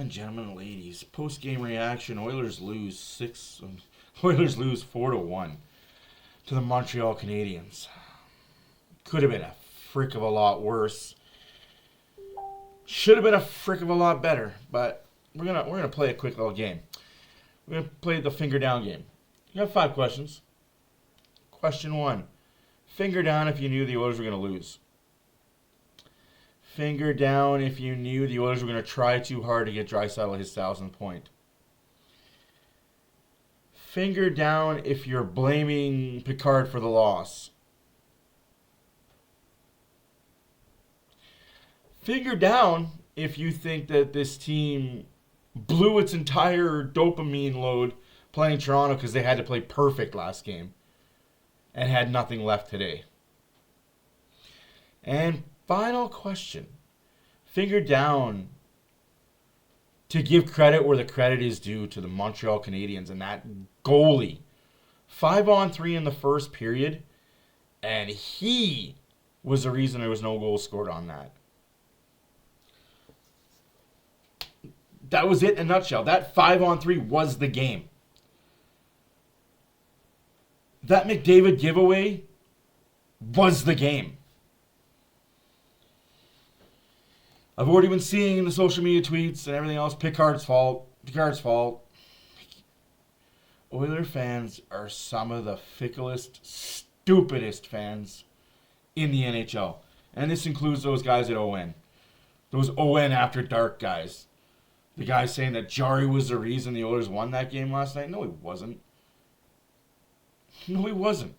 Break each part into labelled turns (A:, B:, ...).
A: gentlemen, ladies. Post-game reaction. Oilers lose 4-1 to the Montreal Canadiens. Could have been a frick of a lot worse. Should have been a frick of a lot better. But we're gonna play a quick little game. We're gonna play the finger down game. You have 5 questions. Question 1. Finger down if you knew the Oilers were gonna lose. Finger down if you knew the Oilers were going to try too hard to get Draisaitl his 1,000th point. Finger down if you're blaming Picard for the loss. Finger down if you think that this team blew its entire dopamine load playing Toronto because they had to play perfect last game and had nothing left today. And final question. Finger down to give credit where the credit is due to the Montreal Canadiens and that goalie. 5-on-3 in the first period, and he was the reason there was no goal scored on that. That was it in a nutshell. That 5-on-3 was the game. That McDavid giveaway was the game. I've already been seeing the social media tweets and everything else. Picard's fault. Oiler fans are some of the ficklest, stupidest fans in the NHL. And this includes those guys at ON. Those ON after dark guys. The guy saying that Jari was the reason the Oilers won that game last night. No, he wasn't. No, he wasn't.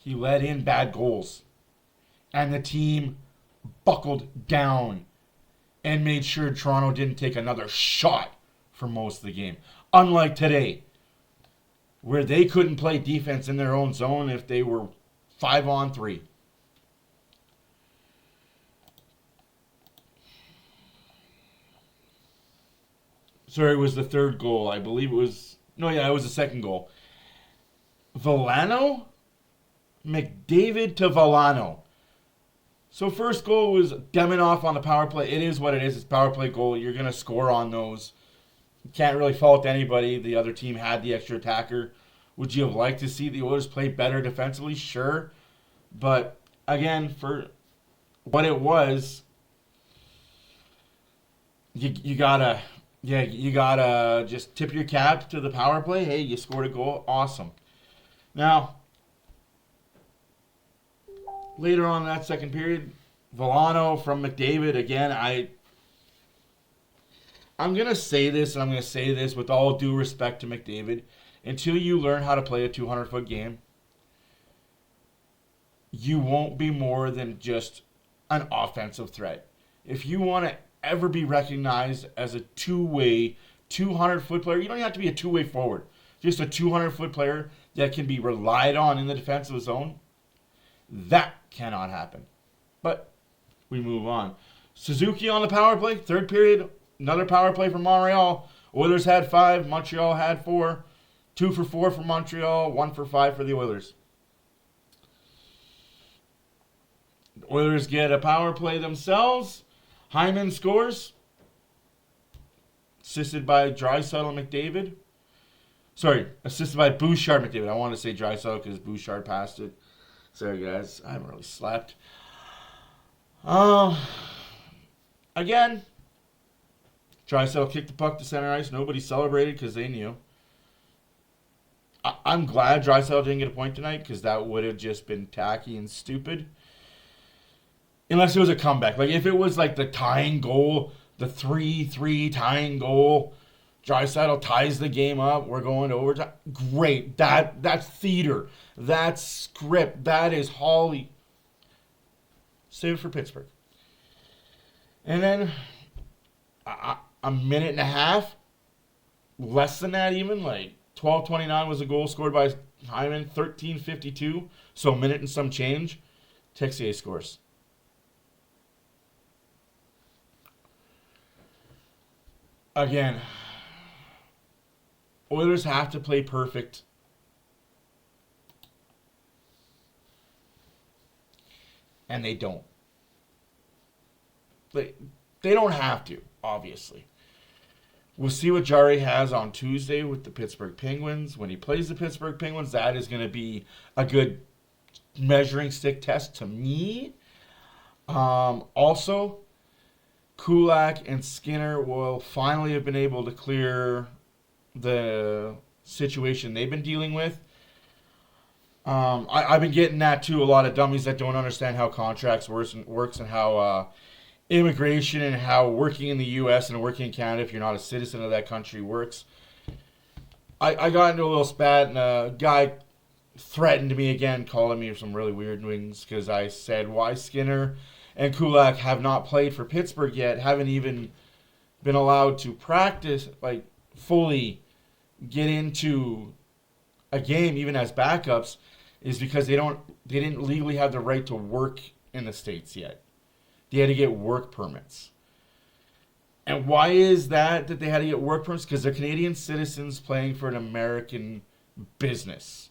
A: He let in bad goals. And the team buckled down and made sure Toronto didn't take another shot for most of the game. Unlike today, where they couldn't play defense in their own zone if they were 5-on-3. Sorry, it was the third goal. I believe it was... No, yeah, it was the second goal. Villano? McDavid to Villano. So first goal was Deminoff on the power play. It is what it is. It's power play goal. You're going to score on those. You can't really fault anybody. The other team had the extra attacker. Would you have liked to see the Oilers play better defensively? Sure. But again, for what it was, you gotta just tip your cap to the power play. Hey, you scored a goal. Awesome. Now, later on in that second period, Villano from McDavid. Again, I'm going to say this, and I'm going to say this with all due respect to McDavid. Until you learn how to play a 200-foot game, you won't be more than just an offensive threat. If you want to ever be recognized as a two-way, 200-foot player, you don't have to be a two-way forward. Just a 200-foot player that can be relied on in the defensive zone. That cannot happen. But we move on. Suzuki on the power play. Third period, another power play from Montreal. Oilers had 5. Montreal had 4. 2 for 4 for Montreal. 1 for 5 for the Oilers. The Oilers get a power play themselves. Hyman scores. Assisted by Draisaitl and McDavid. Sorry, assisted by Bouchard McDavid. I want to say Draisaitl because Bouchard passed it. Sorry, guys. I haven't really slept. Again, Draisaitl kicked the puck to center ice. Nobody celebrated because they knew. I'm glad Draisaitl didn't get a point tonight because that would have just been tacky and stupid. Unless it was a comeback. Like, if it was like the tying goal, the 3-3 tying goal, Draisaitl ties the game up. We're going to overtime. Great. That's theater. That's script. That is Holly. Save it for Pittsburgh. And then a minute and a half, less than that even, like 12:29 was a goal scored by Hyman, 13:52. So a minute and some change. Texier scores. Again, Oilers have to play perfect. And they don't. They don't have to, obviously. We'll see what Jari has on Tuesday with the Pittsburgh Penguins. When he plays the Pittsburgh Penguins, that is going to be a good measuring stick test to me. Also, Kulak and Skinner will finally have been able to clear the situation they've been dealing with. I've been getting that too. A lot of dummies that don't understand how contracts works and how immigration and how working in the U.S. and working in Canada, if you're not a citizen of that country, works. I got into a little spat, and a guy threatened me again, calling me some really weird things because I said why Skinner and Kulak have not played for Pittsburgh yet, haven't even been allowed to practice, like fully get into a game even as backups, is because they didn't legally have the right to work in the States yet. They had to get work permits. And why is that they had to get work permits? Because they're Canadian citizens playing for an American business.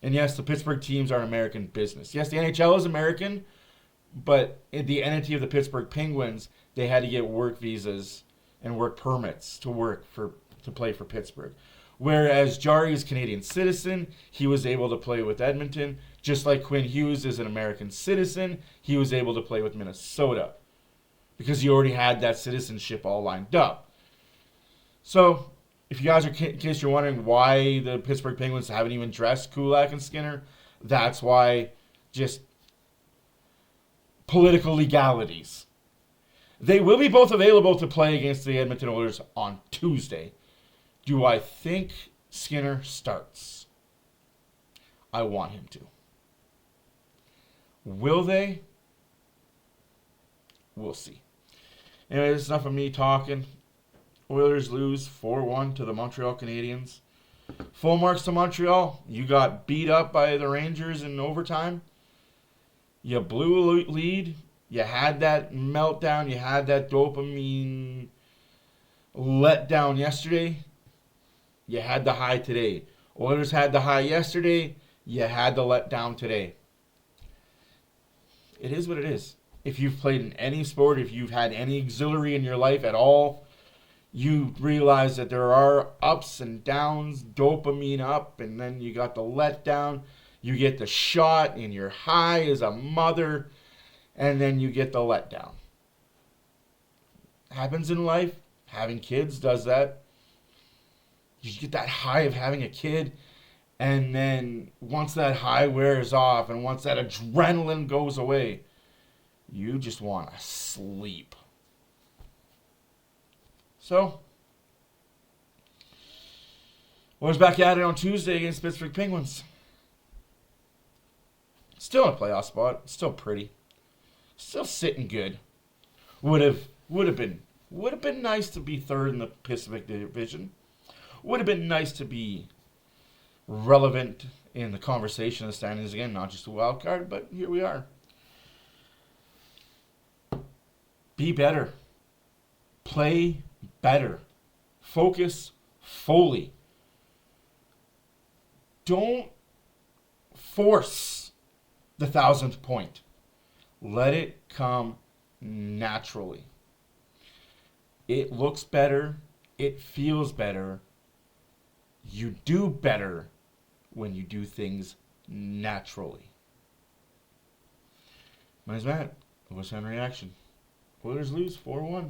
A: And yes, the Pittsburgh teams are an American business. Yes, the NHL is American, but in the entity of the Pittsburgh Penguins, they had to get work visas and work permits to play for Pittsburgh. Whereas Jari is a Canadian citizen, he was able to play with Edmonton. Just like Quinn Hughes is an American citizen, he was able to play with Minnesota because he already had that citizenship all lined up. So, if you guys are, in case you're wondering why the Pittsburgh Penguins haven't even dressed Kulak and Skinner, that's why. Just political legalities. They will be both available to play against the Edmonton Oilers on Tuesday. Do I think Skinner starts? I want him to. Will they? We'll see. Anyway, that's enough of me talking. Oilers lose 4-1 to the Montreal Canadiens. Full marks to Montreal. You got beat up by the Rangers in overtime. You blew a lead. You had that meltdown. You had that dopamine letdown yesterday. You had the high today. Oilers had the high yesterday. You had the letdown today. It is what it is. If you've played in any sport, if you've had any auxiliary in your life at all, you realize that there are ups and downs, dopamine up, and then you got the letdown. You get the shot, and you're high as a mother, and then you get the letdown. Happens in life. Having kids does that. You get that high of having a kid, and then once that high wears off, and once that adrenaline goes away, you just want to sleep. So, Oilers back at it on Tuesday against Pittsburgh Penguins. Still in a playoff spot. Still pretty. Still sitting good. Would have been nice to be third in the Pacific Division. Would have been nice to be relevant in the conversation of the standings again, not just a wild card, but here we are. Be better. Play better. Focus fully. Don't force the 1,000th point. Let it come naturally. It looks better. It feels better. You do better when you do things naturally. My name's Matt. OilersFanReaction. Oilers lose 4-1.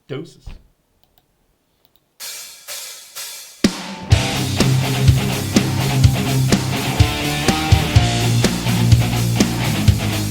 A: Doses.